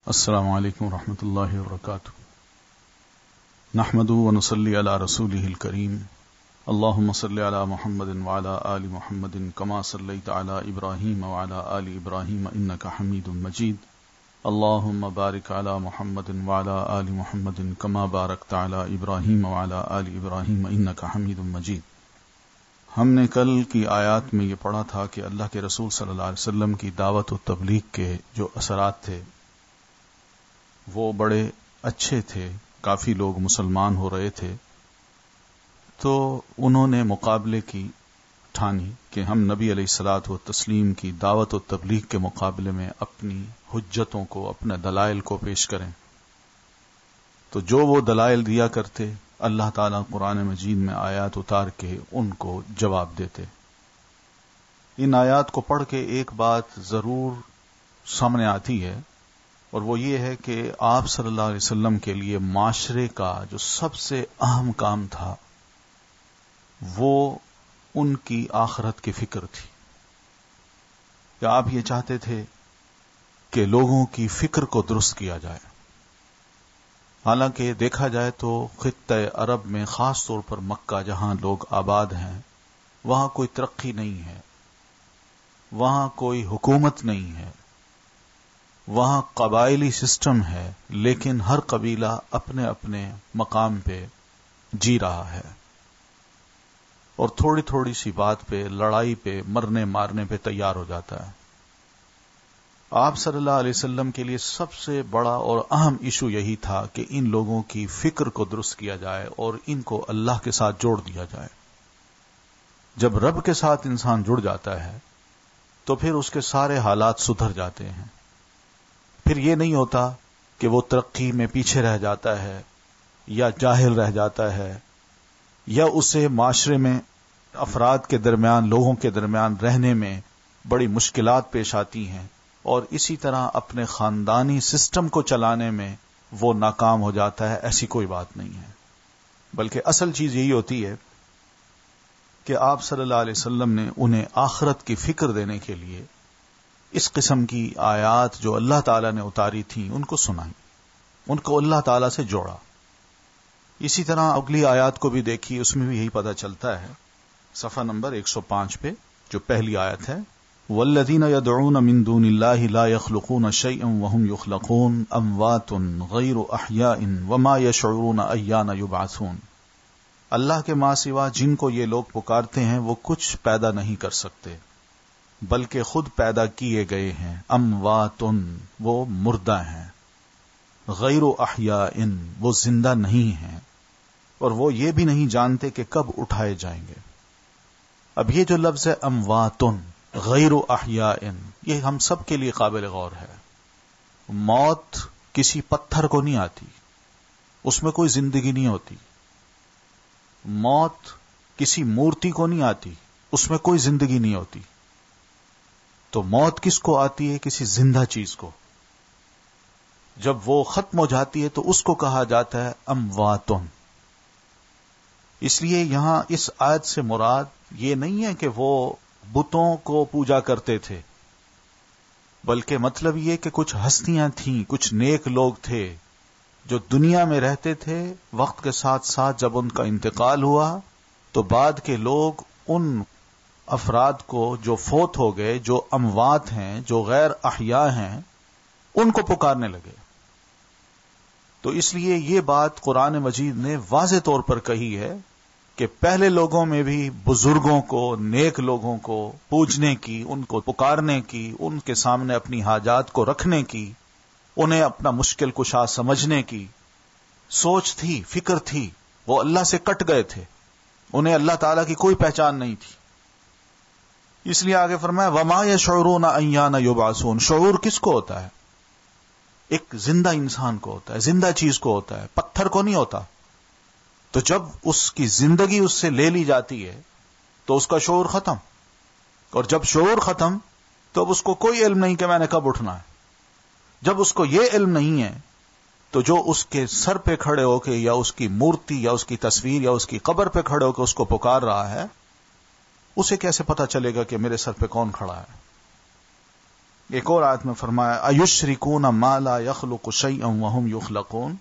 السلام علیکم ورحمۃ اللہ وبرکاتہ. نحمده ونصلي على رسوله الكريم. اللهم صل على محمد وعلى آل محمد كما صليت على إبراهيم وعلى آل إبراهيم إنك حميد مجيد. اللهم بارك على محمد وعلى آل محمد كما باركت على إبراهيم وعلى آل إبراهيم إنك حميد مجيد. ہم نے کل کی آیات میں یہ پڑھا تھا کہ اللہ کے رسول صلی اللہ علیہ وسلم کی دعوت و تبلیغ کے جو اثرات تھے وہ بڑے اچھے تھے. کافی لوگ مسلمان ہو رہے تھے تو انہوں نے مقابلے کی ٹھانی کہ ہم نبی علیہ الصلوۃ والتسلیم کی دعوت و تبلیغ کے مقابلے میں اپنی حجتوں کو، اپنے دلائل کو پیش کریں. تو جو وہ دلائل دیا کرتے اللہ تعالیٰ قرآن مجید میں آیات اتار کے ان کو جواب دیتے. ان آیات کو پڑھ کے ایک بات ضرور سامنے آتی ہے، اور وہ یہ ہے کہ آپ صلی اللہ علیہ وسلم کے لیے معاشرے کا جو سب سے اہم کام تھا وہ ان کی آخرت کی فکر تھی. کہ آپ یہ چاہتے تھے کہ لوگوں کی فکر کو درست کیا جائے. حالانکہ دیکھا جائے تو خطہ عرب میں خاص طور پر مکہ جہاں لوگ آباد ہیں وہاں کوئی ترقی نہیں ہے، وہاں کوئی حکومت نہیں ہے، وہاں قبائلی سسٹم ہے، لیکن ہر قبیلہ اپنے اپنے مقام پہ جی رہا ہے اور تھوڑی تھوڑی سی بات پہ، لڑائی پہ، مرنے مارنے پہ تیار ہو جاتا ہے. آپ صلی اللہ علیہ وسلم کے لیے سب سے بڑا اور اہم ایشو یہی تھا کہ ان لوگوں کی فکر کو درست کیا جائے اور ان کو اللہ کے ساتھ جوڑ دیا جائے. جب رب کے ساتھ انسان جڑ جاتا ہے تو پھر اس کے سارے حالات سدھر جاتے ہیں. پھر یہ نہیں ہوتا کہ وہ ترقی میں پیچھے رہ جاتا ہے یا جاہل رہ جاتا ہے یا اسے معاشرے میں افراد کے درمیان، لوگوں کے درمیان رہنے میں بڑی مشکلات پیش آتی ہیں، اور اسی طرح اپنے خاندانی سسٹم کو چلانے میں وہ ناکام ہو جاتا ہے. ایسی کوئی بات نہیں ہے، بلکہ اصل چیز یہی ہوتی ہے کہ آپ صلی اللہ علیہ وسلم نے انہیں آخرت کی فکر دینے کے لیے اس قسم کی آیات جو اللہ تعالیٰ نے اتاری تھیں ان کو سنائی، ان کو اللہ تعالیٰ سے جوڑا. اسی طرح اگلی آیات کو بھی دیکھی، اس میں بھی یہی پتہ چلتا ہے. صفحہ نمبر 105 پہ جو پہلی آیت ہے، والذین یدعون من دون اللہ لا یخلقون شیئا وهم یخلقون اموات غیر احیاء وما یشعرون ایان یبعثون. اللہ کے ماں سوا جن کو یہ لوگ پکارتے ہیں وہ کچھ پیدا نہیں کر سکتے بلکہ خود پیدا کیے گئے ہیں. اموات، وہ مردہ ہیں. غیر احیاء، وہ زندہ نہیں ہیں، اور وہ یہ بھی نہیں جانتے کہ کب اٹھائے جائیں گے. اب یہ جو لفظ ہے اموات غیر احیاء، یہ ہم سب کے لیے قابل غور ہے. موت کسی پتھر کو نہیں آتی، اس میں کوئی زندگی نہیں ہوتی. موت کسی مورتی کو نہیں آتی، اس میں کوئی زندگی نہیں ہوتی. تو موت کس کو آتی ہے؟ کسی زندہ چیز کو. جب وہ ختم ہو جاتی ہے تو اس کو کہا جاتا ہے امواتن. اس لیے یہاں اس آیت سے مراد یہ نہیں ہے کہ وہ بتوں کو پوجا کرتے تھے، بلکہ مطلب یہ کہ کچھ ہستیاں تھیں، کچھ نیک لوگ تھے جو دنیا میں رہتے تھے. وقت کے ساتھ ساتھ جب ان کا انتقال ہوا تو بعد کے لوگ ان افراد کو جو فوت ہو گئے، جو اموات ہیں، جو غیر احیاء ہیں، ان کو پکارنے لگے. تو اس لیے یہ بات قرآن مجید نے واضح طور پر کہی ہے کہ پہلے لوگوں میں بھی بزرگوں کو، نیک لوگوں کو پوجنے کی، ان کو پکارنے کی، ان کے سامنے اپنی حاجات کو رکھنے کی، انہیں اپنا مشکل کشا سمجھنے کی سوچ تھی، فکر تھی. وہ اللہ سے کٹ گئے تھے، انہیں اللہ تعالیٰ کی کوئی پہچان نہیں تھی. اس لیے آگے فرمایا وما یشعرون ایان یبعثون. شعور کس کو ہوتا ہے؟ ایک زندہ انسان کو ہوتا ہے، زندہ چیز کو ہوتا ہے، پتھر کو نہیں ہوتا. تو جب اس کی زندگی اس سے لے لی جاتی ہے تو اس کا شعور ختم، اور جب شعور ختم تو اب اس کو کوئی علم نہیں کہ میں نے کب اٹھنا ہے. جب اس کو یہ علم نہیں ہے تو جو اس کے سر پہ کھڑے ہو کے یا اس کی مورتی یا اس کی تصویر یا اس کی قبر پہ کھڑے ہو کے اس کو پکار رہا ہے، اسے کیسے پتا چلے گا کہ میرے سر پہ کون کھڑا ہے؟ ایک اور آیت میں فرمایا ایشرکون ما لا یخلق شیئا وهم یخلقون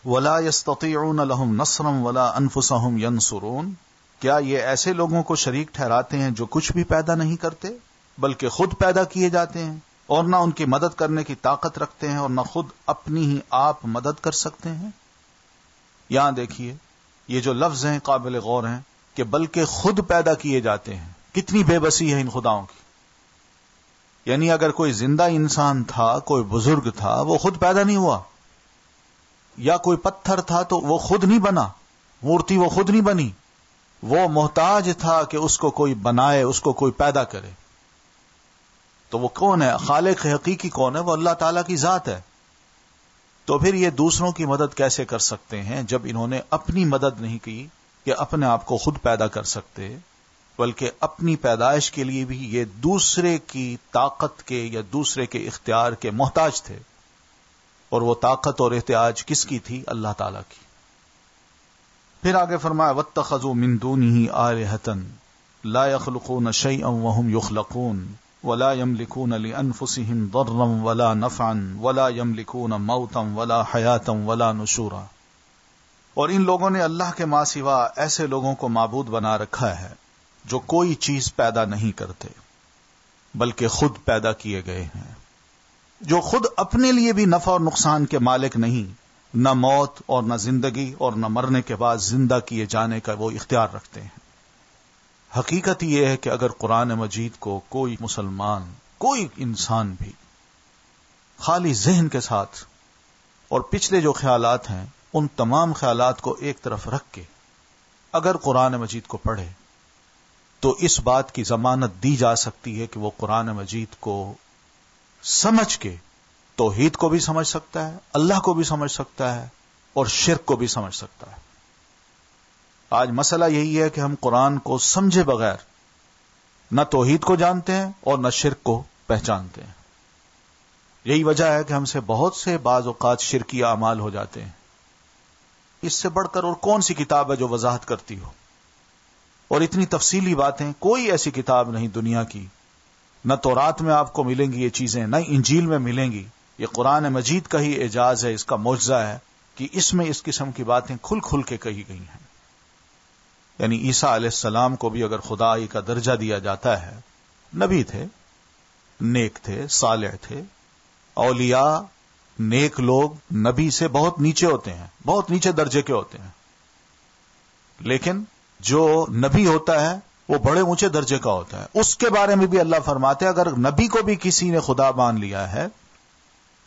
ولا یستطیعون لهم نصرا ولا انفسهم ینصرون، کیا یہ ایسے لوگوں کو شریک ٹھہراتے ہیں جو کچھ بھی پیدا نہیں کرتے بلکہ خود پیدا کیے جاتے ہیں، اور نہ ان کی مدد کرنے کی طاقت رکھتے ہیں اور نہ خود اپنی ہی آپ مدد کر سکتے ہیں؟ یہاں دیکھیے یہ جو لفظ ہیں قابل غور ہیں کہ بلکہ خود پیدا کیے جاتے ہیں، کتنی بے بسی ہے ان خداؤں کی۔ یعنی اگر کوئی زندہ انسان تھا، کوئی بزرگ تھا، وہ خود پیدا نہیں ہوا، یا کوئی پتھر تھا تو وہ خود نہیں بنا، مورتی وہ خود نہیں بنی، وہ محتاج تھا کہ اس کو کوئی بنائے، اس کو کوئی پیدا کرے۔ تو وہ کون ہے؟ خالق حقیقی کون ہے؟ وہ اللہ تعالیٰ کی ذات ہے۔ تو پھر یہ دوسروں کی مدد کیسے کر سکتے ہیں جب انہوں نے اپنی مدد نہیں کی کہ اپنے آپ کو خود پیدا کر سکتے، بلکہ اپنی پیدائش کے لیے بھی یہ دوسرے کی طاقت کے یا دوسرے کے اختیار کے محتاج تھے، اور وہ طاقت اور احتیاج کس کی تھی؟ اللہ تعالیٰ کی۔ پھر آگے فرمایا واتخذوا من دونه آلهة لا يخلقون شيئا وهم يخلقون ولا يملكون لأنفسهم ضرا ولا نفعا ولا يملكون موتا ولا حياة ولا نشورا۔ اور ان لوگوں نے اللہ کے ماں سوا ایسے لوگوں کو معبود بنا رکھا ہے جو کوئی چیز پیدا نہیں کرتے بلکہ خود پیدا کیے گئے ہیں، جو خود اپنے لیے بھی نفع اور نقصان کے مالک نہیں، نہ موت اور نہ زندگی اور نہ مرنے کے بعد زندہ کیے جانے کا وہ اختیار رکھتے ہیں۔ حقیقت یہ ہے کہ اگر قرآن مجید کو کوئی مسلمان، کوئی انسان بھی خالی ذہن کے ساتھ اور پچھلے جو خیالات ہیں ان تمام خیالات کو ایک طرف رکھ کے اگر قرآن مجید کو پڑھے تو اس بات کی ضمانت دی جا سکتی ہے کہ وہ قرآن مجید کو سمجھ کے توحید کو بھی سمجھ سکتا ہے، اللہ کو بھی سمجھ سکتا ہے اور شرک کو بھی سمجھ سکتا ہے۔ آج مسئلہ یہی ہے کہ ہم قرآن کو سمجھے بغیر نہ توحید کو جانتے ہیں اور نہ شرک کو پہچانتے ہیں۔ یہی وجہ ہے کہ ہم سے بہت سے بعض اوقات شرکی اعمال ہو جاتے ہیں۔ اس سے بڑھ کر اور کون سی کتاب ہے جو وضاحت کرتی ہو؟ اور اتنی تفصیلی باتیں کوئی ایسی کتاب نہیں دنیا کی، نہ تورات میں آپ کو ملیں گی یہ چیزیں، نہ انجیل میں ملیں گی۔ یہ قرآن مجید کا ہی اعجاز ہے، اس کا معجزہ ہے کہ اس میں اس قسم کی باتیں کھل کھل کے کہی گئی ہیں۔ یعنی عیسیٰ علیہ السلام کو بھی اگر خدائی کا درجہ دیا جاتا ہے، نبی تھے، نیک تھے، صالح تھے۔ اولیاء، نیک لوگ نبی سے بہت نیچے ہوتے ہیں، بہت نیچے درجے کے ہوتے ہیں، لیکن جو نبی ہوتا ہے وہ بڑے اونچے درجے کا ہوتا ہے۔ اس کے بارے میں بھی اللہ فرماتے ہیں اگر نبی کو بھی کسی نے خدا مان لیا ہے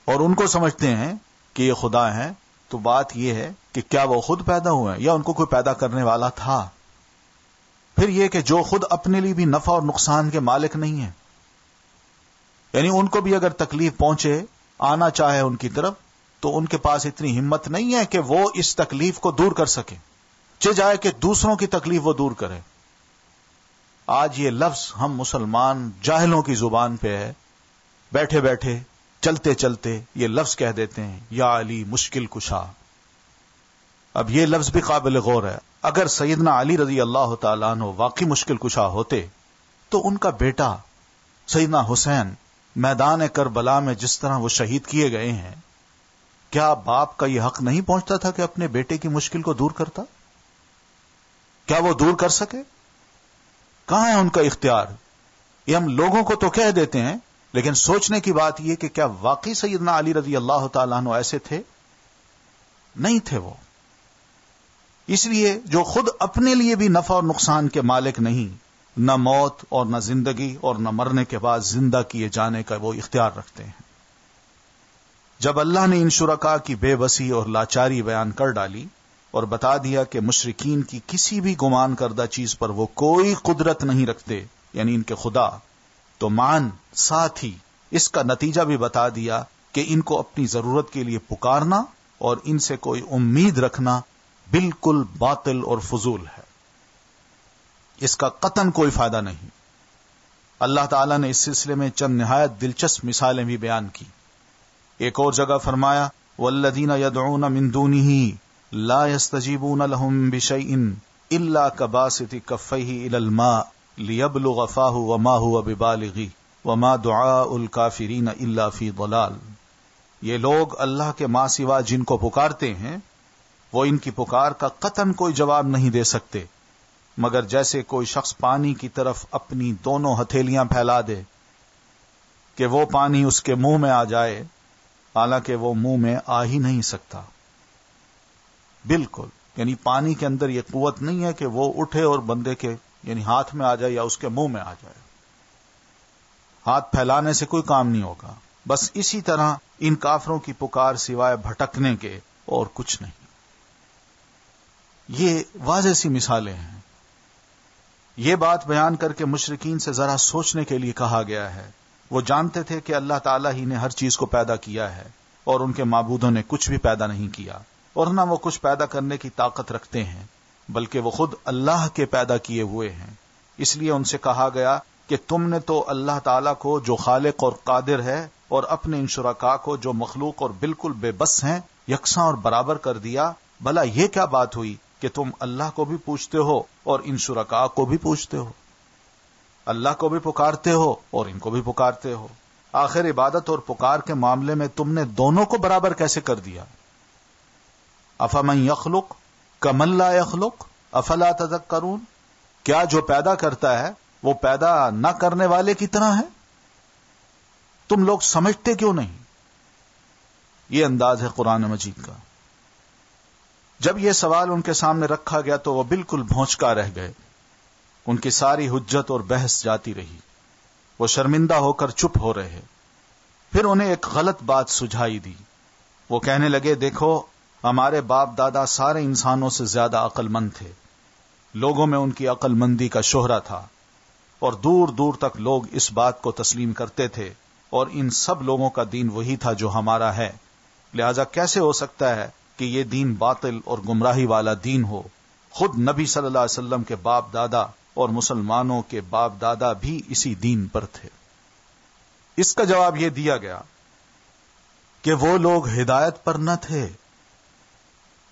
اور ان کو سمجھتے ہیں کہ یہ خدا ہیں، تو بات یہ ہے کہ کیا وہ خود پیدا ہوئے ہیں یا ان کو کوئی پیدا کرنے والا تھا؟ پھر یہ کہ جو خود اپنے لیے بھی نفع اور نقصان کے مالک نہیں ہیں، یعنی ان کو بھی اگر تکلیف پہنچے، آنا چاہے ان کی طرف، تو ان کے پاس اتنی ہمت نہیں ہے کہ وہ اس تکلیف کو دور کر سکے، جائے کہ دوسروں کی تکلیف وہ دور کرے۔ آج یہ لفظ ہم مسلمان جاہلوں کی زبان پہ ہے، بیٹھے بیٹھے چلتے چلتے یہ لفظ کہہ دیتے ہیں یا علی مشکل کشا۔ اب یہ لفظ بھی قابل غور ہے۔ اگر سیدنا علی رضی اللہ تعالیٰ عنہ واقعی مشکل کشا ہوتے تو ان کا بیٹا سیدنا حسین میدان کربلا میں جس طرح وہ شہید کیے گئے ہیں، کیا باپ کا یہ حق نہیں پہنچتا تھا کہ اپنے بیٹے کی مشکل کو دور کرتا؟ کیا وہ دور کر سکے؟ کہاں ہے ان کا اختیار؟ یہ ہم لوگوں کو تو کہہ دیتے ہیں، لیکن سوچنے کی بات یہ کہ کیا واقعی سیدنا علی رضی اللہ تعالیٰ عنہ ایسے تھے؟ نہیں تھے وہ۔ اس لیے جو خود اپنے لیے بھی نفع اور نقصان کے مالک نہیں، نہ موت اور نہ زندگی اور نہ مرنے کے بعد زندہ کیے جانے کا وہ اختیار رکھتے ہیں۔ جب اللہ نے ان شرکاء کی بے بسی اور لاچاری بیان کر ڈالی اور بتا دیا کہ مشرکین کی کسی بھی گمان کردہ چیز پر وہ کوئی قدرت نہیں رکھتے، یعنی ان کے خدا، تو مان ساتھ ہی اس کا نتیجہ بھی بتا دیا کہ ان کو اپنی ضرورت کے لیے پکارنا اور ان سے کوئی امید رکھنا بالکل باطل اور فضول ہے، اس کا قطعاً کوئی فائدہ نہیں۔ اللہ تعالیٰ نے اس سلسلے میں چند نہایت دلچسپ مثالیں بھی بیان کی۔ ایک اور جگہ فرمایا والذین یدعون من دونہ لا يستجیبون لهم بشیء الا کباسط کفیہ الی الماء لیبلغ فاہ وما هو ببالغہ وما دعاء الکافرین الا فی ضلال. یہ لوگ اللہ کے ماں سوا جن کو پکارتے ہیں وہ ان کی پکار کا قطعاً کوئی جواب نہیں دے سکتے مگر جیسے کوئی شخص پانی کی طرف اپنی دونوں ہتھیلیاں پھیلا دے کہ وہ پانی اس کے منہ میں آ جائے، حالانکہ وہ منہ میں آ ہی نہیں سکتا. بالکل، یعنی پانی کے اندر یہ قوت نہیں ہے کہ وہ اٹھے اور بندے کے یعنی ہاتھ میں آ جائے یا اس کے منہ میں آ جائے. ہاتھ پھیلانے سے کوئی کام نہیں ہوگا. بس اسی طرح ان کافروں کی پکار سوائے بھٹکنے کے اور کچھ نہیں. یہ واضح سی مثالیں ہیں. یہ بات بیان کر کے مشرکین سے ذرا سوچنے کے لیے کہا گیا ہے. وہ جانتے تھے کہ اللہ تعالیٰ ہی نے ہر چیز کو پیدا کیا ہے اور ان کے معبودوں نے کچھ بھی پیدا نہیں کیا، اور نہ وہ کچھ پیدا کرنے کی طاقت رکھتے ہیں، بلکہ وہ خود اللہ کے پیدا کیے ہوئے ہیں. اس لیے ان سے کہا گیا کہ تم نے تو اللہ تعالیٰ کو جو خالق اور قادر ہے اور اپنے ان شرکاء کو جو مخلوق اور بالکل بے بس ہیں یکساں اور برابر کر دیا. بھلا یہ کیا بات ہوئی کہ تم اللہ کو بھی پوچھتے ہو اور ان شرکاء کو بھی پوچھتے ہو، اللہ کو بھی پکارتے ہو اور ان کو بھی پکارتے ہو. آخر عبادت اور پکار کے معاملے میں تم نے دونوں کو برابر کیسے کر دیا؟ افمن یخلق کمن لا یخلق افلا تذکرون. کیا جو پیدا کرتا ہے وہ پیدا نہ کرنے والے کی طرح ہے؟ تم لوگ سمجھتے کیوں نہیں؟ یہ انداز ہے قرآن مجید کا. جب یہ سوال ان کے سامنے رکھا گیا تو وہ بالکل بھونچکا رہ گئے. ان کی ساری حجت اور بحث جاتی رہی. وہ شرمندہ ہو کر چپ ہو رہے. پھر انہیں ایک غلط بات سجھائی دی. وہ کہنے لگے دیکھو ہمارے باپ دادا سارے انسانوں سے زیادہ عقل مند تھے. لوگوں میں ان کی عقل مندی کا شہرہ تھا اور دور دور تک لوگ اس بات کو تسلیم کرتے تھے، اور ان سب لوگوں کا دین وہی تھا جو ہمارا ہے. لہذا کیسے ہو سکتا ہے کہ یہ دین باطل اور گمراہی والا دین ہو؟ خود نبی صلی اللہ علیہ وسلم کے باپ دادا اور مسلمانوں کے باپ دادا بھی اسی دین پر تھے. اس کا جواب یہ دیا گیا کہ وہ لوگ ہدایت پر نہ تھے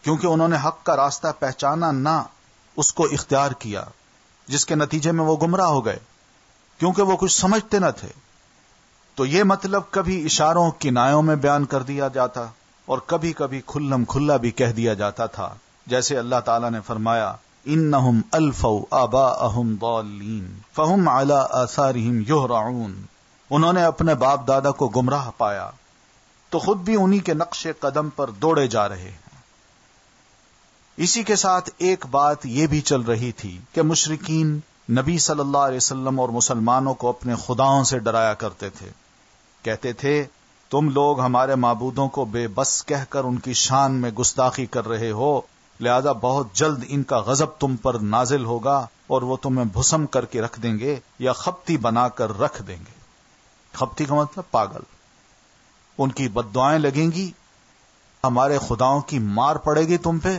کیونکہ انہوں نے حق کا راستہ پہچانا نہ اس کو اختیار کیا، جس کے نتیجے میں وہ گمراہ ہو گئے کیونکہ وہ کچھ سمجھتے نہ تھے. تو یہ مطلب کبھی اشاروں کنایوں میں بیان کر دیا جاتا اور کبھی کبھی کھلم کھلا بھی کہہ دیا جاتا تھا، جیسے اللہ تعالیٰ نے فرمایا انہم الفوا آباءہم ضالین فہم علی آثارہم یہرعون. انہوں نے اپنے باپ دادا کو گمراہ پایا تو خود بھی انہی کے نقش قدم پر دوڑے جا رہے ہیں. اسی کے ساتھ ایک بات یہ بھی چل رہی تھی کہ مشرکین نبی صلی اللہ علیہ وسلم اور مسلمانوں کو اپنے خداؤں سے ڈرایا کرتے تھے. کہتے تھے تم لوگ ہمارے معبودوں کو بے بس کہہ کر ان کی شان میں گستاخی کر رہے ہو، لہذا بہت جلد ان کا غضب تم پر نازل ہوگا اور وہ تمہیں بھسم کر کے رکھ دیں گے یا خپتی بنا کر رکھ دیں گے. خپتی کا مطلب پاگل. ان کی بددعائیں لگیں گی، ہمارے خداؤں کی مار پڑے گی تم پہ،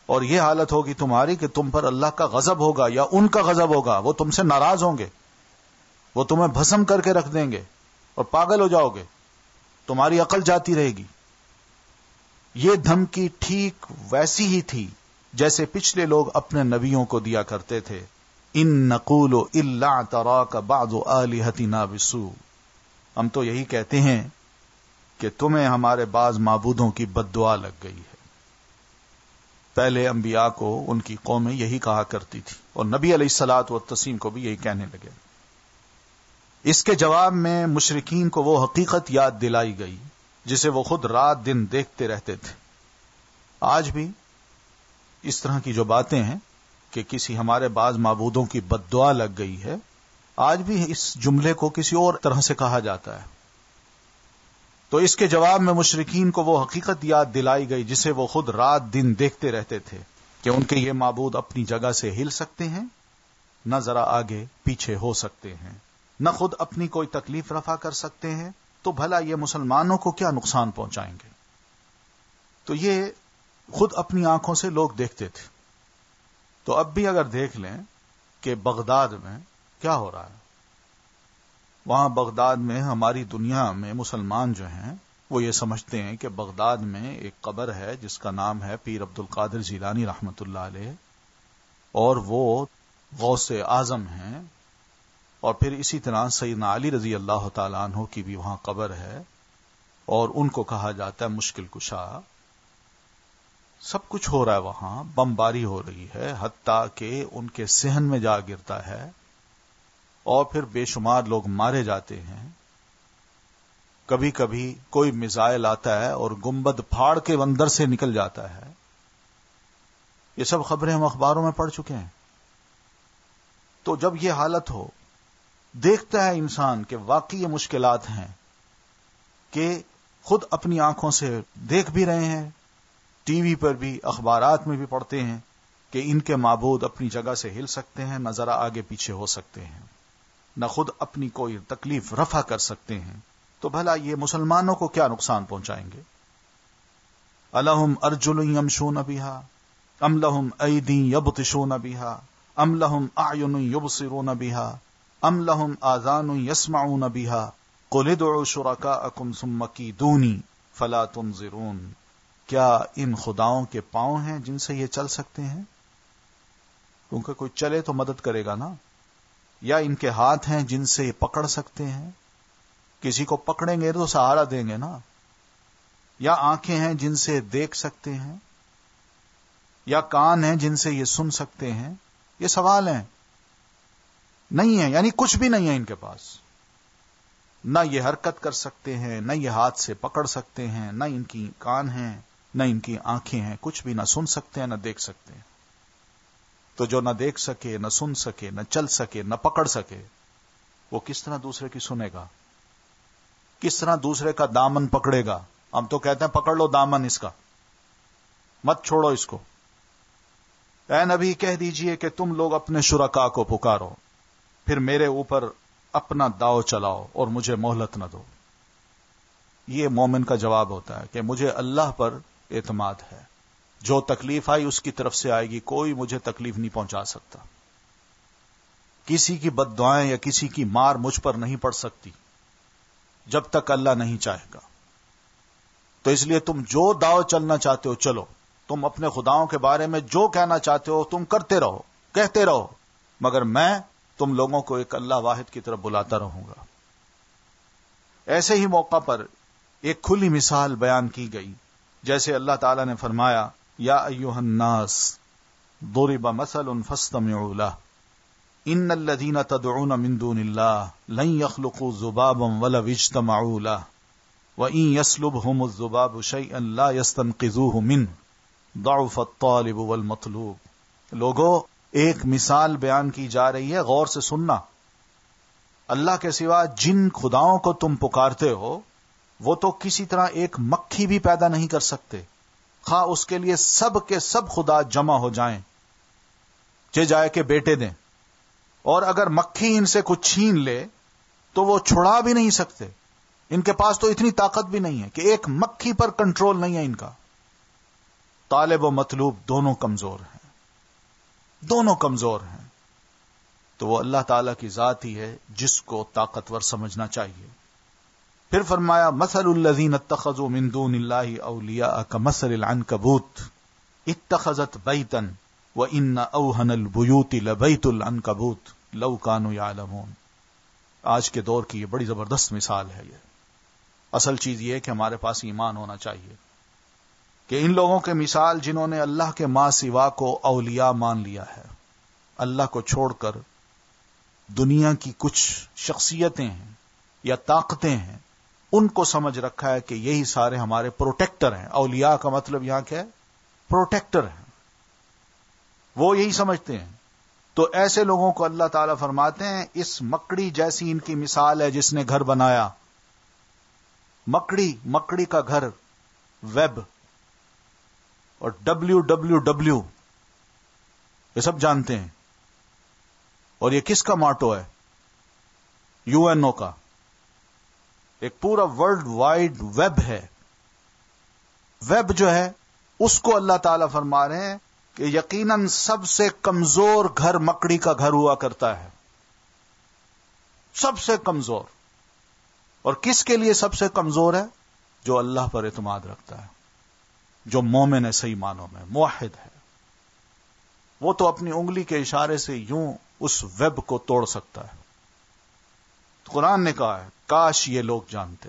اور یہ حالت ہوگی تمہاری کہ تم پر اللہ کا غضب ہوگا یا ان کا غضب ہوگا. وہ تم سے ناراض ہوں گے، وہ تمہیں بھسم کر کے رکھ دیں گے اور پاگل ہو جاؤ گے، تمہاری عقل جاتی رہے گی. یہ دھمکی ٹھیک ویسی ہی تھی جیسے پچھلے لوگ اپنے نبیوں کو دیا کرتے تھے. ان نقول الا اعتراک بعض آلہتنا بسوء. ہم تو یہی کہتے ہیں کہ تمہیں ہمارے بعض معبودوں کی بد دعا لگ گئی ہے. پہلے انبیاء کو ان کی قومیں یہی کہا کرتی تھی اور نبی علیہ الصلوۃ والتسلیم کو بھی یہی کہنے لگے. اس کے جواب میں مشرکین کو وہ حقیقت یاد دلائی گئی جسے وہ خود رات دن دیکھتے رہتے تھے. آج بھی اس طرح کی جو باتیں ہیں کہ کسی ہمارے بعض معبودوں کی بد دعا لگ گئی ہے، آج بھی اس جملے کو کسی اور طرح سے کہا جاتا ہے. تو اس کے جواب میں مشرکین کو وہ حقیقت یاد دلائی گئی جسے وہ خود رات دن دیکھتے رہتے تھے کہ ان کے یہ معبود اپنی جگہ سے ہل سکتے ہیں، نہ ذرا آگے پیچھے ہو سکتے ہیں، نہ خود اپنی کوئی تکلیف رفع کر سکتے ہیں، تو بھلا یہ مسلمانوں کو کیا نقصان پہنچائیں گے. تو یہ خود اپنی آنکھوں سے لوگ دیکھتے تھے. تو اب بھی اگر دیکھ لیں کہ بغداد میں کیا ہو رہا ہے، وہاں بغداد میں ہماری دنیا میں مسلمان جو ہیں وہ یہ سمجھتے ہیں کہ بغداد میں ایک قبر ہے جس کا نام ہے پیر عبد القادر جیلانی رحمت اللہ علیہ، اور وہ غوث اعظم ہیں اور پھر اسی طرح سیدنا علی رضی اللہ تعالیٰ عنہ کی بھی وہاں قبر ہے، اور ان کو کہا جاتا ہے مشکل کشا۔ سب کچھ ہو رہا ہے وہاں، بمباری ہو رہی ہے، حتیٰ کہ ان کے صحن میں جا گرتا ہے، اور پھر بے شمار لوگ مارے جاتے ہیں۔ کبھی کبھی کوئی میزائل آتا ہے اور گنبد پھاڑ کے اندر سے نکل جاتا ہے۔ یہ سب خبریں ہم اخباروں میں پڑھ چکے ہیں۔ تو جب یہ حالت ہو، دیکھتا ہے انسان کہ واقعی یہ مشکلات ہیں، کہ خود اپنی آنکھوں سے دیکھ بھی رہے ہیں، ٹی وی پر بھی، اخبارات میں بھی پڑھتے ہیں کہ ان کے معبود اپنی جگہ سے ہل سکتے ہیں، نہ ذرا آگے پیچھے ہو سکتے ہیں، نہ خود اپنی کوئی تکلیف رفع کر سکتے ہیں، تو بھلا یہ مسلمانوں کو کیا نقصان پہنچائیں گے؟ الہم ارجل یمشون بہا ام لہم ایدی یبطشون بہا ام لہم اعین یبصرون بہا ام لہم آذان یسمعون بہا قل ادعوا شرکاءکم ثم کیدونی فلا تنظرون۔ کیا ان خداؤں کے پاؤں ہیں جن سے یہ چل سکتے ہیں؟ کیونکہ کوئی چلے تو مدد کرے گا نا۔ یا ان کے ہاتھ ہیں جن سے یہ پکڑ سکتے ہیں؟ کسی کو پکڑیں گے تو سہارا دیں گے نا۔ یا آنکھیں ہیں جن سے دیکھ سکتے ہیں؟ یا کان ہیں جن سے یہ سن سکتے ہیں؟ یہ سوال ہیں۔ نہیں ہے، یعنی کچھ بھی نہیں ہے ان کے پاس۔ نہ یہ حرکت کر سکتے ہیں، نہ یہ ہاتھ سے پکڑ سکتے ہیں، نہ ان کی کان ہیں، نہ ان کی آنکھیں ہیں، کچھ بھی نہ سن سکتے ہیں نہ دیکھ سکتے ہیں۔ تو جو نہ دیکھ سکے، نہ سن سکے، نہ چل سکے، نہ پکڑ سکے، وہ کس طرح دوسرے کی سنے گا؟ کس طرح دوسرے کا دامن پکڑے گا؟ ہم تو کہتے ہیں پکڑ لو دامن اس کا، مت چھوڑو اس کو۔ اے نبی کہہ دیجئے کہ تم لوگ اپنے شرکاء کو پکارو، پھر میرے اوپر اپنا داؤ چلاؤ اور مجھے مہلت نہ دو۔ یہ مومن کا جواب ہوتا ہے کہ مجھے اللہ پر اعتماد ہے، جو تکلیف آئی اس کی طرف سے آئے گی، کوئی مجھے تکلیف نہیں پہنچا سکتا۔ کسی کی بد دعائیں یا کسی کی مار مجھ پر نہیں پڑ سکتی جب تک اللہ نہیں چاہے گا۔ تو اس لیے تم جو داؤ چلنا چاہتے ہو چلو، تم اپنے خداؤں کے بارے میں جو کہنا چاہتے ہو تم کرتے رہو، کہتے رہو، مگر میں تم لوگوں کو ایک اللہ واحد کی طرف بلاتا رہوں گا۔ ایسے ہی موقع پر ایک کھلی مثال بیان کی گئی، جیسے اللہ تعالی نے فرمایا یا ایھا الناس ضرب مثل فاستمعوا له ان الذين تدعون من دون الله لن يخلقوا ذبابا ولو اجتمعوا له وان يسلبهم الذباب شيئا لا يستنقذوه منه ضعف الطالب والمطلوب۔ لوگوں، ایک مثال بیان کی جا رہی ہے، غور سے سننا۔ اللہ کے سوا جن خداؤں کو تم پکارتے ہو وہ تو کسی طرح ایک مکھی بھی پیدا نہیں کر سکتے، خواہ اس کے لیے سب کے سب خدا جمع ہو جائیں، چہ جائے کہ بیٹے دیں، اور اگر مکھی ان سے کچھ چھین لے تو وہ چھڑا بھی نہیں سکتے۔ ان کے پاس تو اتنی طاقت بھی نہیں ہے کہ ایک مکھی پر کنٹرول نہیں ہے ان کا۔ طالب و مطلوب دونوں کمزور ہیں، دونوں کمزور ہیں۔ تو وہ اللہ تعالی کی ذات ہی ہے جس کو طاقتور سمجھنا چاہیے۔ پھر فرمایا مثل الذین اتخذوا من دون اللہ اولیاء کمثل العنکبوت اتخذت بیتا وان اوہن البیوت لبیت العنکبوت لو کانوا یعلمون۔ آج کے دور کی یہ بڑی زبردست مثال ہے۔ یہ اصل چیز یہ ہے کہ ہمارے پاس ایمان ہونا چاہیے کہ ان لوگوں کے مثال جنہوں نے اللہ کے ماں سوا کو اولیاء مان لیا ہے، اللہ کو چھوڑ کر دنیا کی کچھ شخصیتیں ہیں یا طاقتیں ہیں، ان کو سمجھ رکھا ہے کہ یہی سارے ہمارے پروٹیکٹر ہیں۔ اولیاء کا مطلب یہاں کیا ہے؟ پروٹیکٹر ہیں، وہ یہی سمجھتے ہیں۔ تو ایسے لوگوں کو اللہ تعالیٰ فرماتے ہیں اس مکڑی جیسی ان کی مثال ہے جس نے گھر بنایا۔ مکڑی کا گھر ویب اور WWW یہ سب جانتے ہیں، اور یہ کس کا ماٹو ہے؟ UNO کا۔ ایک پورا ورلڈ وائڈ ویب ہے۔ ویب جو ہے اس کو اللہ تعالیٰ فرما رہے ہیں کہ یقیناً سب سے کمزور گھر مکڑی کا گھر ہوا کرتا ہے، سب سے کمزور۔ اور کس کے لیے سب سے کمزور ہے؟ جو اللہ پر اعتماد رکھتا ہے، جو مومن ہے، صحیح معنوں میں موحد ہے۔ وہ تو اپنی انگلی کے اشارے سے یوں اس ویب کو توڑ سکتا ہے، قرآن نے کہا ہے کاش یہ لوگ جانتے،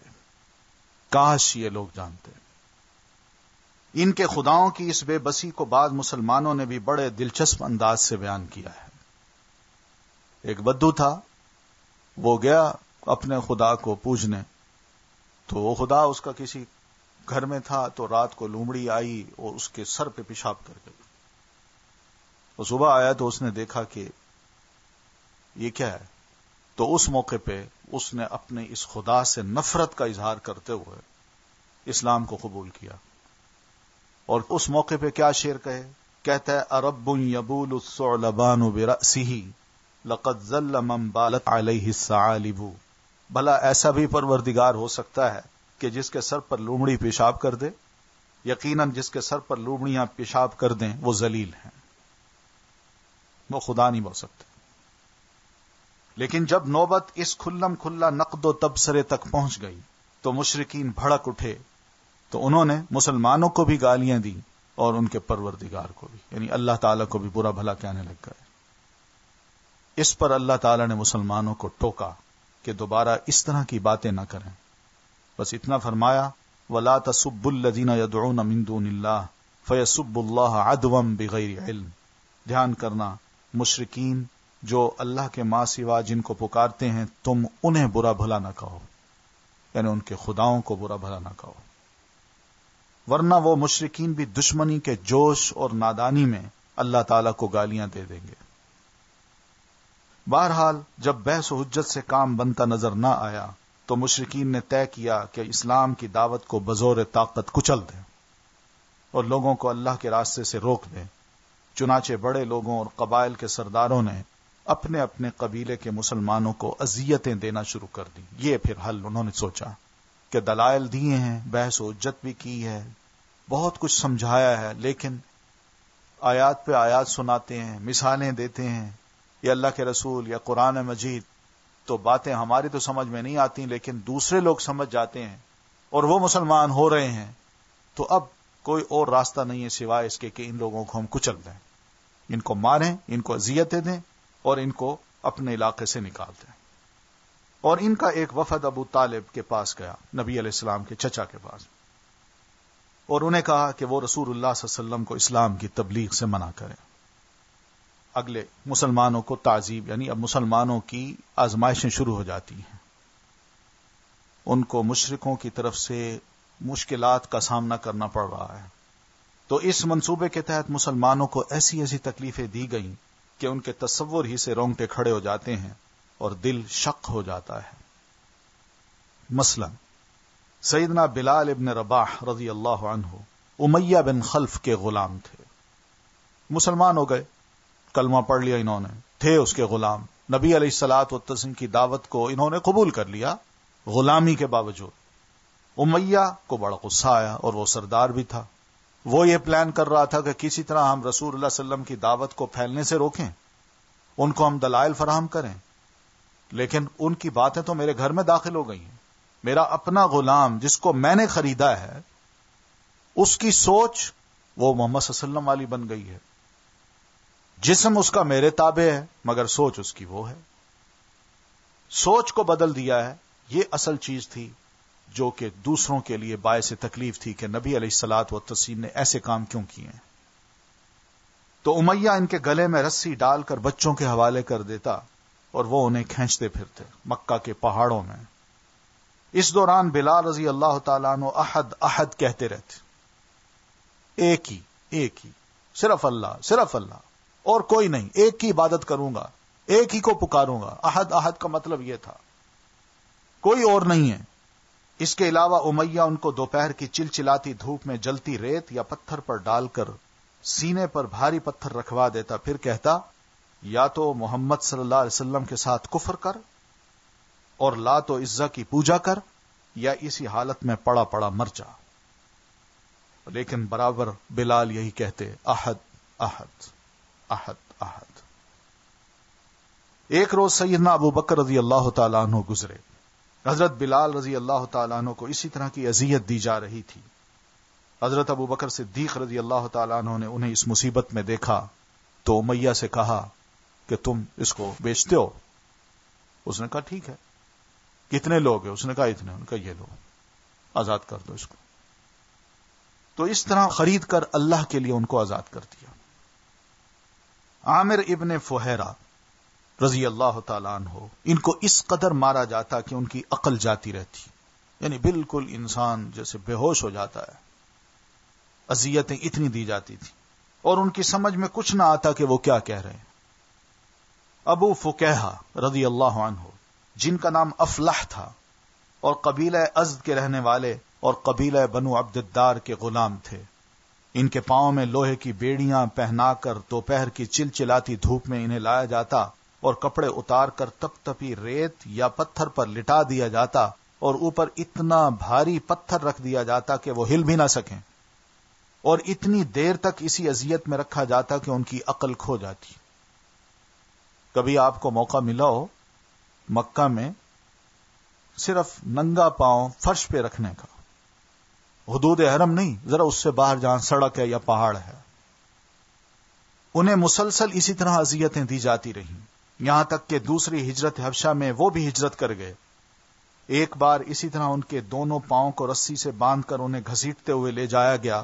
کاش یہ لوگ جانتے۔ ان کے خداؤں کی اس بے بسی کو بعض مسلمانوں نے بھی بڑے دلچسپ انداز سے بیان کیا ہے۔ ایک بدو تھا، وہ گیا اپنے خدا کو پوجنے، تو وہ خدا اس کا کسی گھر میں تھا، تو رات کو لومڑی آئی اور اس کے سر پہ پیشاب کر گئی۔ وہ صبح آیا تو اس نے دیکھا کہ یہ کیا ہے، تو اس موقع پہ اس نے اپنے اس خدا سے نفرت کا اظہار کرتے ہوئے اسلام کو قبول کیا۔ اور اس موقع پہ کیا شعر کہتا ہے ارب یبول الثعلبان برأسہ لقد ذل من بالت علیہ الثعالب۔ بھلا ایسا بھی پروردگار ہو سکتا ہے کہ جس کے سر پر لومڑی پیشاب کر دے؟ یقیناً جس کے سر پر لومڑیاں پیشاب کر دیں وہ ذلیل ہیں، وہ خدا نہیں بن سکتے۔ لیکن جب نوبت اس کھلم کھلا نقد و تبصرے تک پہنچ گئی تو مشرکین بھڑک اٹھے، تو انہوں نے مسلمانوں کو بھی گالیاں دی اور ان کے پروردگار کو بھی، یعنی اللہ تعالیٰ کو بھی برا بھلا کہنے لگ گئے۔ اس پر اللہ تعالیٰ نے مسلمانوں کو ٹوکا کہ دوبارہ اس طرح کی باتیں نہ کریں، بس اتنا فرمایا وَلَا تَسُبُّوا الَّذِينَ يَدْعُونَ مِن دُونِ اللَّهِ فَيَسُبُّوا اللَّهَ عَدْوًا بِغَيْرِ علم۔ دھیان کرنا، مشرکین جو اللہ کے ماں سوا جن کو پکارتے ہیں تم انہیں برا بھلا نہ کہو، یعنی ان کے خداؤں کو برا بھلا نہ کہو، ورنہ وہ مشرکین بھی دشمنی کے جوش اور نادانی میں اللہ تعالیٰ کو گالیاں دے دیں گے۔ بہرحال جب بحث و حجت سے کام بنتا نظر نہ آیا تو مشرکین نے طے کیا کہ اسلام کی دعوت کو بزور طاقت کچل دیں اور لوگوں کو اللہ کے راستے سے روک دیں۔ چنانچہ بڑے لوگوں اور قبائل کے سرداروں نے اپنے اپنے قبیلے کے مسلمانوں کو اذیتیں دینا شروع کر دی۔ یہ پھر حل انہوں نے سوچا کہ دلائل دیے ہیں، بحث و حجت بھی کی ہے، بہت کچھ سمجھایا ہے، لیکن آیات پہ آیات سناتے ہیں، مثالیں دیتے ہیں، یا اللہ کے رسول یا قرآن مجید، تو باتیں ہماری تو سمجھ میں نہیں آتی لیکن دوسرے لوگ سمجھ جاتے ہیں اور وہ مسلمان ہو رہے ہیں، تو اب کوئی اور راستہ نہیں ہے سوائے اس کے کہ ان لوگوں کو ہم کچل دیں، ان کو ماریں، ان کو اذیتیں دیں اور ان کو اپنے علاقے سے نکال دیں۔ اور ان کا ایک وفد ابو طالب کے پاس گیا، نبی علیہ السلام کے چچا کے پاس، اور انہیں کہا کہ وہ رسول اللہ صلی اللہ علیہ وسلم کو اسلام کی تبلیغ سے منع کریں۔ اگلے مسلمانوں کو تعذیب، یعنی اب مسلمانوں کی آزمائشیں شروع ہو جاتی ہیں، ان کو مشرکوں کی طرف سے مشکلات کا سامنا کرنا پڑ رہا ہے۔ تو اس منصوبے کے تحت مسلمانوں کو ایسی ایسی تکلیفیں دی گئیں کہ ان کے تصور ہی سے رونگٹے کھڑے ہو جاتے ہیں اور دل شق ہو جاتا ہے۔ مثلا سیدنا بلال ابن رباح رضی اللہ عنہ امیہ بن خلف کے غلام تھے، مسلمان ہو گئے، کلمہ پڑھ لیا انہوں نے، تھے اس کے غلام، نبی علیہ الصلوۃ والتسلیم کی دعوت کو انہوں نے قبول کر لیا غلامی کے باوجود۔ امیہ کو بڑا غصہ آیا اور وہ سردار بھی تھا، وہ یہ پلان کر رہا تھا کہ کسی طرح ہم رسول اللہ صلی اللہ علیہ وسلم کی دعوت کو پھیلنے سے روکیں، ان کو ہم دلائل فراہم کریں، لیکن ان کی باتیں تو میرے گھر میں داخل ہو گئی ہیں، میرا اپنا غلام جس کو میں نے خریدا ہے اس کی سوچ وہ محمد صلی اللہ علیہ وسلم والی بن گئی ہے، جسم اس کا میرے تابع ہے مگر سوچ اس کی وہ ہے، سوچ کو بدل دیا ہے۔ یہ اصل چیز تھی جو کہ دوسروں کے لیے باعث تکلیف تھی کہ نبی علیہ الصلوۃ والتسلیم نے ایسے کام کیوں کیے ہیں۔ تو امیہ ان کے گلے میں رسی ڈال کر بچوں کے حوالے کر دیتا اور وہ انہیں کھینچتے پھرتے مکہ کے پہاڑوں میں۔ اس دوران بلال رضی اللہ تعالیٰ عنہ احد احد کہتے رہتے، ایک ہی صرف اللہ اور کوئی نہیں، ایک کی عبادت کروں گا، ایک ہی کو پکاروں گا۔ احد احد کا مطلب یہ تھا کوئی اور نہیں ہے۔ اس کے علاوہ امیہ ان کو دوپہر کی چلچلاتی دھوپ میں جلتی ریت یا پتھر پر ڈال کر سینے پر بھاری پتھر رکھوا دیتا، پھر کہتا یا تو محمد صلی اللہ علیہ وسلم کے ساتھ کفر کر اور لات و عزا کی پوجا کر، یا اسی حالت میں پڑا پڑا مر جا۔ لیکن برابر بلال یہی کہتے، احد احد احد احد۔ ایک روز سیدنا ابو بکر رضی اللہ تعالیٰ عنہ گزرے، حضرت بلال رضی اللہ تعالیٰ عنہ کو اسی طرح کی اذیت دی جا رہی تھی۔ حضرت ابو بکر صدیق رضی اللہ تعالیٰ عنہ نے انہیں اس مصیبت میں دیکھا تو امیہ سے کہا کہ تم اس کو بیچتے ہو؟ اس نے کہا ٹھیک ہے، کتنے لوگ ہیں؟ اس نے کہا اتنے. ان کا یہ لو، آزاد کر دو اس کو. تو اس طرح خرید کر اللہ کے لیے ان کو آزاد کر دیا. عامر ابن فہیرہ رضی اللہ تعالیٰ عنہ، ان کو اس قدر مارا جاتا کہ ان کی عقل جاتی رہتی، یعنی بالکل انسان جیسے بے ہوش ہو جاتا ہے. اذیتیں اتنی دی جاتی تھی اور ان کی سمجھ میں کچھ نہ آتا کہ وہ کیا کہہ رہے ہیں. ابو فکیہہ رضی اللہ عنہ، جن کا نام افلح تھا اور قبیلہ ازد کے رہنے والے اور قبیلہ بنو عبد الدار کے غلام تھے، ان کے پاؤں میں لوہے کی بیڑیاں پہنا کر دوپہر کی چلچلاتی دھوپ میں انہیں لایا جاتا اور کپڑے اتار کر تپ تپی ریت یا پتھر پر لٹا دیا جاتا اور اوپر اتنا بھاری پتھر رکھ دیا جاتا کہ وہ ہل بھی نہ سکیں، اور اتنی دیر تک اسی اذیت میں رکھا جاتا کہ ان کی عقل کھو جاتی. کبھی آپ کو موقع ملا ہو مکہ میں صرف ننگا پاؤں فرش پہ رکھنے کا، حدود حرم نہیں، ذرا اس سے باہر جہاں سڑک ہے یا پہاڑ ہے، انہیں مسلسل اسی طرح اذیتیں دی جاتی رہیں، یہاں تک کہ دوسری ہجرت حبشہ میں وہ بھی ہجرت کر گئے. ایک بار اسی طرح ان کے دونوں پاؤں کو رسی سے باندھ کر انہیں گھسیٹتے ہوئے لے جایا گیا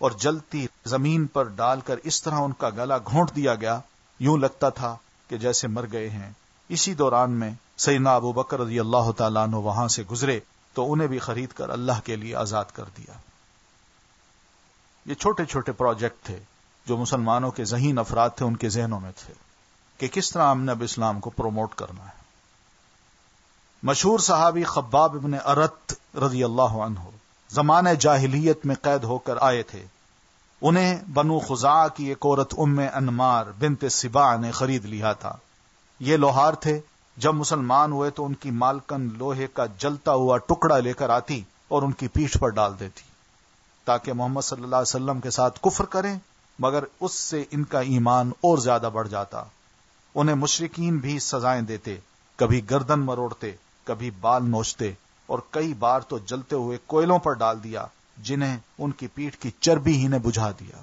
اور جلتی زمین پر ڈال کر اس طرح ان کا گلا گھونٹ دیا گیا، یوں لگتا تھا کہ جیسے مر گئے ہیں. اسی دوران میں سیدنا ابو بکر رضی اللہ تعالیٰ عنہ وہاں سے گزرے تو انہیں بھی خرید کر اللہ کے لیے آزاد کر دیا. یہ چھوٹے چھوٹے پروجیکٹ تھے جو مسلمانوں کے ذہین افراد تھے، ان کے ذہنوں میں تھے کہ کس طرح ہم نے اب اسلام کو پروموٹ کرنا ہے. مشہور صحابی خباب ابن ارت رضی اللہ عنہ زمانہ جاہلیت میں قید ہو کر آئے تھے. انہیں بنو خزاعہ کی ایک عورت ام انمار بنت سباع نے خرید لیا تھا. یہ لوہار تھے. جب مسلمان ہوئے تو ان کی مالکن لوہے کا جلتا ہوا ٹکڑا لے کر آتی اور ان کی پیٹھ پر ڈال دیتی تاکہ محمد صلی اللہ علیہ وسلم کے ساتھ کفر کریں، مگر اس سے ان کا ایمان اور زیادہ بڑھ جاتا. انہیں مشرکین بھی سزائیں دیتے، کبھی گردن مروڑتے، کبھی بال نوچتے، اور کئی بار تو جلتے ہوئے کوئلوں پر ڈال دیا جنہیں ان کی پیٹھ کی چربی ہی نے بجھا دیا.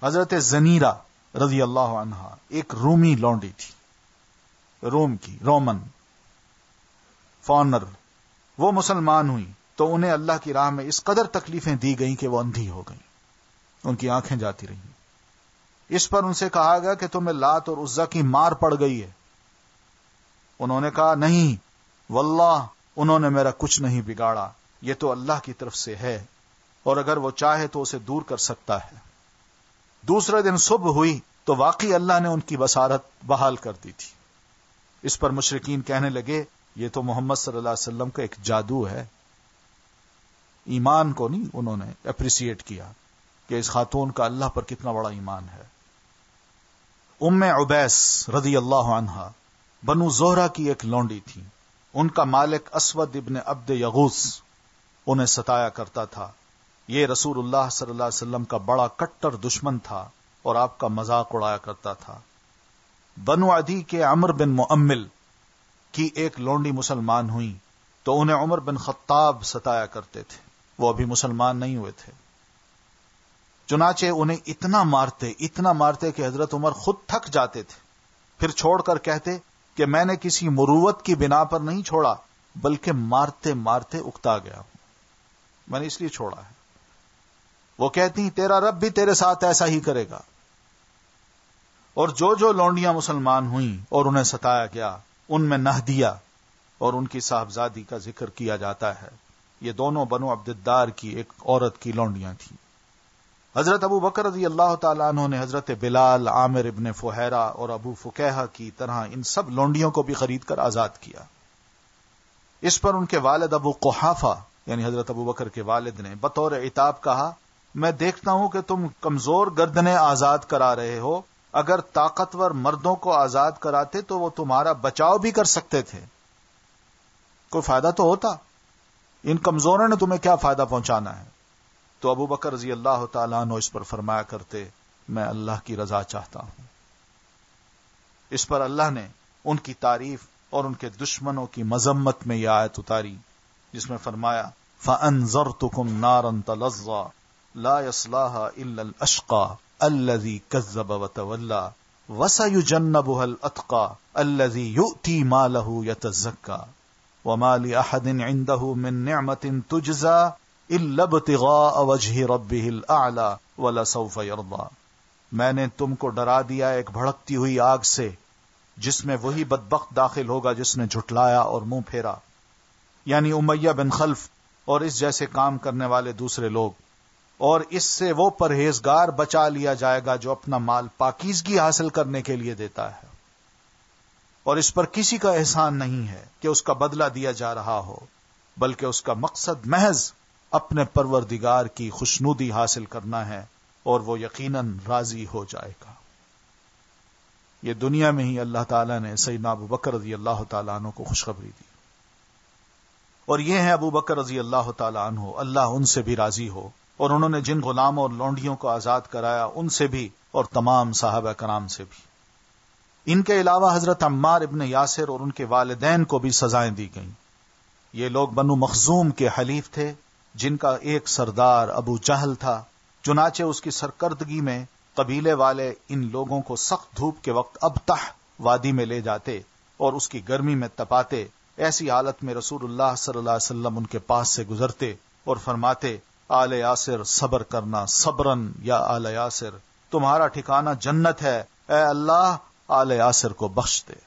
حضرت زنیرہ رضی اللہ عنہا ایک رومی لونڈی تھی، روم کی، رومن فارنر. وہ مسلمان ہوئی تو انہیں اللہ کی راہ میں اس قدر تکلیفیں دی گئیں کہ وہ اندھی ہو گئیں، ان کی آنکھیں جاتی رہیں. اس پر ان سے کہا گیا کہ تمہیں لات اور عزا کی مار پڑ گئی ہے. انہوں نے کہا نہیں واللہ انہوں نے میرا کچھ نہیں بگاڑا، یہ تو اللہ کی طرف سے ہے اور اگر وہ چاہے تو اسے دور کر سکتا ہے. دوسرے دن صبح ہوئی تو واقعی اللہ نے ان کی بصارت بحال کر دی تھی. اس پر مشرکین کہنے لگے یہ تو محمد صلی اللہ علیہ وسلم کا ایک جادو ہے. ایمان کو نہیں انہوں نے اپریسیٹ کیا کہ اس خاتون کا اللہ پر کتنا بڑا ایمان ہے. ام عبیس رضی اللہ عنہا بنو زہرہ کی ایک لونڈی تھی. ان کا مالک اسود ابن عبد یغوث انہیں ستایا کرتا تھا. یہ رسول اللہ صلی اللہ علیہ وسلم کا بڑا کٹر دشمن تھا اور آپ کا مذاق اڑایا کرتا تھا. بنو عدی کے عمر بن مؤمل کی ایک لونڈی مسلمان ہوئی تو انہیں عمر بن خطاب ستایا کرتے تھے. وہ ابھی مسلمان نہیں ہوئے تھے. چنانچہ انہیں اتنا مارتے کہ حضرت عمر خود تھک جاتے تھے، پھر چھوڑ کر کہتے کہ میں نے کسی مروت کی بنا پر نہیں چھوڑا بلکہ مارتے مارتے اکتا گیا ہوں، میں نے اس لیے چھوڑا ہے. وہ کہتی تیرا رب بھی تیرے ساتھ ایسا ہی کرے گا. اور جو لونڈیاں مسلمان ہوئیں اور انہیں ستایا گیا ان میں نہدیہ اور ان کی صاحبزادی کا ذکر کیا جاتا ہے. یہ دونوں بنو عبد الدار کی ایک عورت کی لونڈیاں تھیں. حضرت ابو بکر رضی اللہ تعالیٰ عنہ نے حضرت بلال، عامر ابن فہیرہ اور ابو فکیہہ کی طرح ان سب لونڈیوں کو بھی خرید کر آزاد کیا. اس پر ان کے والد ابو قحافہ یعنی حضرت ابو بکر کے والد نے بطور عتاب کہا میں دیکھتا ہوں کہ تم کمزور گردنیں آزاد کرا رہے ہو، اگر طاقتور مردوں کو آزاد کراتے تو وہ تمہارا بچاؤ بھی کر سکتے تھے، کوئی فائدہ تو ہوتا. ان کمزوروں نے تمہیں کیا فائدہ پہنچانا ہے؟ تو ابو بکر رضی اللہ تعالیٰ عنہ اس پر فرمایا کرتے میں اللہ کی رضا چاہتا ہوں. اس پر اللہ نے ان کی تعریف اور ان کے دشمنوں کی مذمت میں یہ آیت اتاری جس میں فرمایا فَأَنذَرْتُكُمْ نَارًا تَلَظَّى لَا يَصْلَاهَا إِلَّا الْأَشْقَى الَّذِي كَذَّبَ وَتَوَلَّى وَسَيُجَنَّبُهَا الْأَتْقَى الَّذِي يُؤْتِي مَالَهُ يَتَزَكَّى وَمَا لِأَحَدٍ عِندَهُ مِن نِّعْمَةٍ تُجْزَى إِلَّا ابْتِغَاءَ وَجْهِ رَبِّهِ الْأَعْلَى وَلَسَوْفَ يَرْضَى۔ میں نے تم کو ڈرا دیا ایک بھڑکتی ہوئی آگ سے، جس میں وہی بدبخت داخل ہوگا جس نے جھٹلایا اور منہ پھیرا، یعنی امیہ بن خلف اور اس جیسے کام کرنے والے دوسرے لوگ، اور اس سے وہ پرہیزگار بچا لیا جائے گا جو اپنا مال پاکیزگی حاصل کرنے کے لیے دیتا ہے، اور اس پر کسی کا احسان نہیں ہے کہ اس کا بدلہ دیا جا رہا ہو، بلکہ اس کا مقصد محض اپنے پروردگار کی خوشنودی حاصل کرنا ہے، اور وہ یقیناً راضی ہو جائے گا۔ یہ دنیا میں ہی اللہ تعالیٰ نے سیدنا ابو بکر رضی اللہ تعالیٰ عنہ کو خوشخبری دی، اور یہ ہیں ابو بکر رضی اللہ تعالیٰ عنہ، اللہ ان سے بھی راضی ہو، اور انہوں نے جن غلاموں اور لونڈیوں کو آزاد کرایا ان سے بھی اور تمام صحابہ کرام سے بھی۔ ان کے علاوہ حضرت عمار ابن یاسر اور ان کے والدین کو بھی سزائیں دی گئیں۔ یہ لوگ بنو مخزوم کے حلیف تھے، جن کا ایک سردار ابو جہل تھا، چنانچہ اس کی سرکردگی میں قبیلے والے ان لوگوں کو سخت دھوپ کے وقت ابتح وادی میں لے جاتے اور اس کی گرمی میں تپاتے۔ ایسی حالت میں رسول اللہ صلی اللہ علیہ وسلم ان کے پاس سے گزرتے اور فرماتے، آل یاسر صبر کرنا، صبرن یا آل یاسر، تمہارا ٹھکانہ جنت ہے، اے اللہ آل یاسر کو بخش دے۔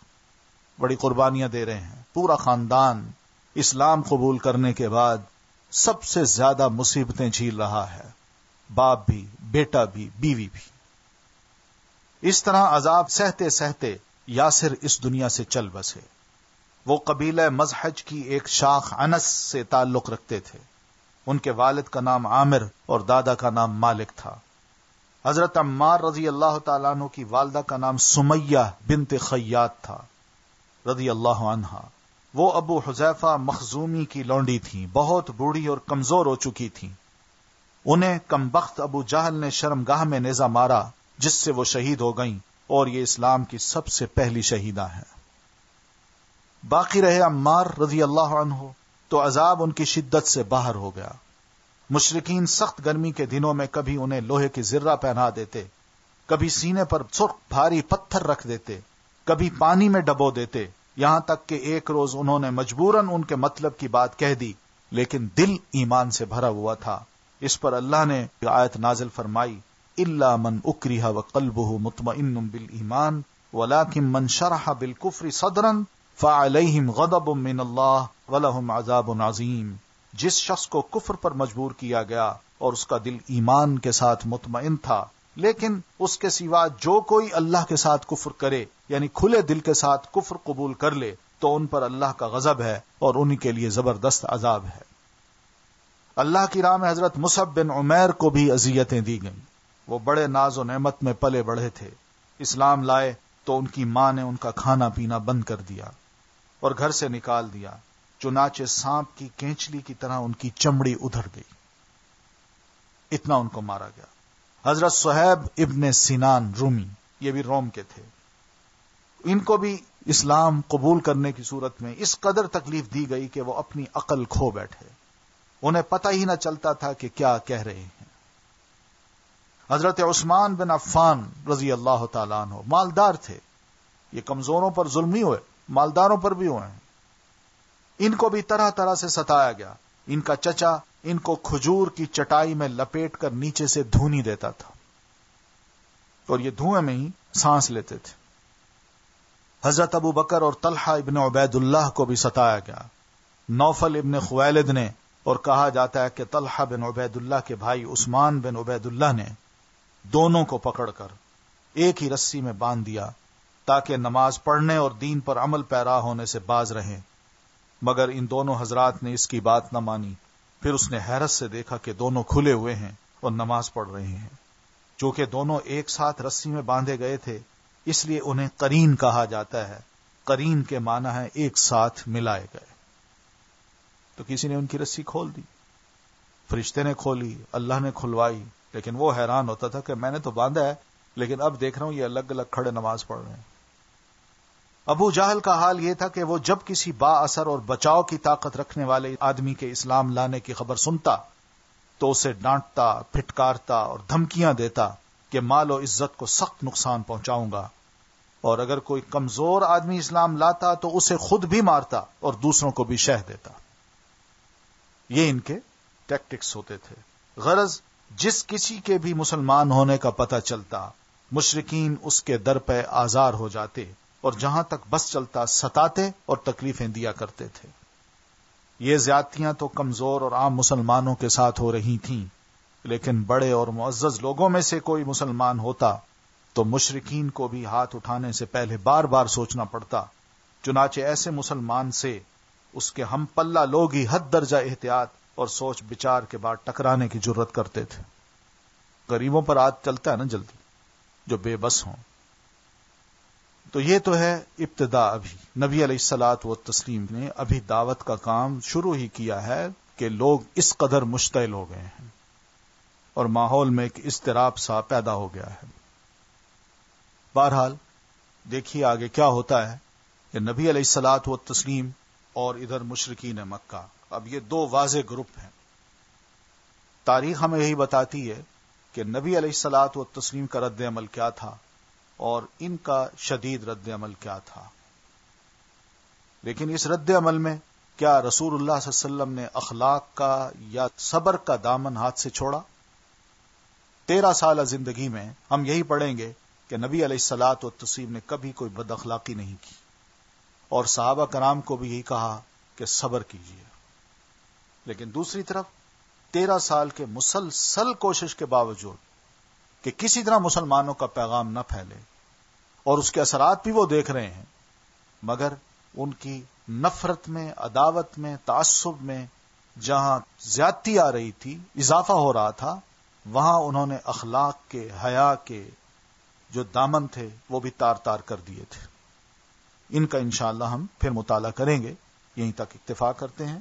بڑی قربانیاں دے رہے ہیں، پورا خاندان اسلام قبول کرنے کے بعد سب سے زیادہ مصیبتیں جھیل رہا ہے، باپ بھی، بیٹا بھی، بیوی بھی۔ اس طرح عذاب سہتے سہتے یاسر اس دنیا سے چل بسے۔ وہ قبیلہ مزحج کی ایک شاخ انس سے تعلق رکھتے تھے۔ ان کے والد کا نام عامر اور دادا کا نام مالک تھا۔ حضرت عمار رضی اللہ تعالیٰ عنہ کی والدہ کا نام سمیہ بنت خیاط تھا رضی اللہ عنہا۔ وہ ابو حذیفہ مخزومی کی لونڈی تھیں، بہت بوڑھی اور کمزور ہو چکی تھیں۔ انہیں کمبخت ابو جہل نے شرمگاہ میں نیزہ مارا، جس سے وہ شہید ہو گئیں، اور یہ اسلام کی سب سے پہلی شہیدہ ہیں۔ باقی رہے عمار رضی اللہ عنہ تو عذاب ان کی شدت سے باہر ہو گیا۔ مشرکین سخت گرمی کے دنوں میں کبھی انہیں لوہے کی زرہ پہنا دیتے، کبھی سینے پر سرخ بھاری پتھر رکھ دیتے، کبھی پانی میں ڈبو دیتے، یہاں تک کہ ایک روز انہوں نے مجبوراً ان کے مطلب کی بات کہہ دی، لیکن دل ایمان سے بھرا ہوا تھا۔ اس پر اللہ نے آیت نازل فرمائی، الا من اکرہ وقلبہ مطمئن بالایمان ولکن من شرح بالکفر صدرا فعلیہم غضب من اللہ ولہم عذاب عظیم۔ جس شخص کو کفر پر مجبور کیا گیا اور اس کا دل ایمان کے ساتھ مطمئن تھا، لیکن اس کے سوا جو کوئی اللہ کے ساتھ کفر کرے، یعنی کھلے دل کے ساتھ کفر قبول کر لے، تو ان پر اللہ کا غضب ہے اور ان کے لیے زبردست عذاب ہے۔ اللہ کی راہ میں حضرت مصعب بن عمیر کو بھی اذیتیں دی گئیں۔ وہ بڑے ناز و نعمت میں پلے بڑھے تھے، اسلام لائے تو ان کی ماں نے ان کا کھانا پینا بند کر دیا اور گھر سے نکال دیا، چنانچہ سانپ کی کینچلی کی طرح ان کی چمڑی ادھڑ گئی، اتنا ان کو مارا گیا۔ حضرت صہیب ابن سنان رومی، یہ بھی روم کے تھے، ان کو بھی اسلام قبول کرنے کی صورت میں اس قدر تکلیف دی گئی کہ وہ اپنی عقل کھو بیٹھے، انہیں پتہ ہی نہ چلتا تھا کہ کیا کہہ رہے ہیں۔ حضرت عثمان بن عفان رضی اللہ تعالیٰ عنہ مالدار تھے، یہ کمزوروں پر ظلم نہیں ہوئے، مالداروں پر بھی ہوئے ہیں۔ ان کو بھی طرح طرح سے ستایا گیا۔ ان کا چچا ان کو کھجور کی چٹائی میں لپیٹ کر نیچے سے دھونی دیتا تھا اور یہ دھوئیں میں ہی سانس لیتے تھے۔ حضرت ابو بکر اور طلحہ ابن عبید اللہ کو بھی ستایا گیا۔ نوفل ابن خویلد نے، اور کہا جاتا ہے کہ طلحہ بن عبید اللہ کے بھائی عثمان بن عبید اللہ نے دونوں کو پکڑ کر ایک ہی رسی میں باندھ دیا تاکہ نماز پڑھنے اور دین پر عمل پیرا ہونے سے باز رہیں، مگر ان دونوں حضرات نے اس کی بات نہ مانی۔ پھر اس نے حیرت سے دیکھا کہ دونوں کھلے ہوئے ہیں اور نماز پڑھ رہے ہیں۔ چونکہ دونوں ایک ساتھ رسی میں باندھے گئے تھے، اس لیے انہیں قرین کہا جاتا ہے۔ قرین کے معنی ہے ایک ساتھ ملائے گئے۔ تو کسی نے ان کی رسی کھول دی، فرشتے نے کھولی، اللہ نے کھلوائی، لیکن وہ حیران ہوتا تھا کہ میں نے تو باندھا ہے، لیکن اب دیکھ رہا ہوں یہ الگ الگ کھڑے نماز پڑھ رہے ہیں۔ ابو جہل کا حال یہ تھا کہ وہ جب کسی با اثر اور بچاؤ کی طاقت رکھنے والے آدمی کے اسلام لانے کی خبر سنتا تو اسے ڈانٹتا، پھٹکارتا اور دھمکیاں دیتا کہ مال و عزت کو سخت نقصان پہنچاؤں گا اور اگر کوئی کمزور آدمی اسلام لاتا تو اسے خود بھی مارتا اور دوسروں کو بھی شہ دیتا. یہ ان کے ٹیکٹکس ہوتے تھے. غرض جس کسی کے بھی مسلمان ہونے کا پتہ چلتا مشرکین اس کے در پہ آزار ہو جاتے اور جہاں تک بس چلتا ستاتے اور تکلیفیں دیا کرتے تھے. یہ زیادتیاں تو کمزور اور عام مسلمانوں کے ساتھ ہو رہی تھیں، لیکن بڑے اور معزز لوگوں میں سے کوئی مسلمان ہوتا تو مشرکین کو بھی ہاتھ اٹھانے سے پہلے بار بار سوچنا پڑتا. چنانچہ ایسے مسلمان سے اس کے ہم پلہ لوگ ہی حد درجہ احتیاط اور سوچ بچار کے بعد ٹکرانے کی جرت کرتے تھے. غریبوں پر ہاتھ چلتا ہے نا جلدی، جو بے بس ہوں. تو یہ تو ہے ابتدا. ابھی نبی علیہ الصلوۃ والتسلیم نے ابھی دعوت کا کام شروع ہی کیا ہے کہ لوگ اس قدر مشتعل ہو گئے ہیں اور ماحول میں ایک اضطراب سا پیدا ہو گیا ہے. بہرحال دیکھیے آگے کیا ہوتا ہے کہ نبی علیہ الصلوۃ والتسلیم اور ادھر مشرکین مکہ، اب یہ دو واضح گروپ ہیں. تاریخ ہمیں یہی بتاتی ہے کہ نبی علیہ الصلوۃ والتسلیم کا رد عمل کیا تھا اور ان کا شدید رد عمل کیا تھا. لیکن اس رد عمل میں کیا رسول اللہ صلی اللہ علیہ وسلم نے اخلاق کا یا صبر کا دامن ہاتھ سے چھوڑا؟ 13 سالہ زندگی میں ہم یہی پڑھیں گے کہ نبی علیہ الصلوۃ والتسلیم نے کبھی کوئی بد اخلاقی نہیں کی، اور صحابہ کرام کو بھی یہی کہا کہ صبر کیجیے. لیکن دوسری طرف 13 سال کے مسلسل کوشش کے باوجود کہ کسی طرح مسلمانوں کا پیغام نہ پھیلے، اور اس کے اثرات بھی وہ دیکھ رہے ہیں، مگر ان کی نفرت میں، عداوت میں، تعصب میں جہاں زیادتی آ رہی تھی، اضافہ ہو رہا تھا، وہاں انہوں نے اخلاق کے، حیا کے جو دامن تھے وہ بھی تار تار کر دیے تھے. ان کا انشاءاللہ ہم پھر مطالعہ کریں گے. یہیں تک اکتفا کرتے ہیں.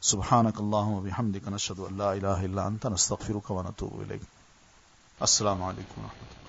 سبحانک اللہم و بحمدک نشہد ان لا الہ الا انت نستغفرک و نتوب الیک. السلام علیکم و رحمۃ اللہ.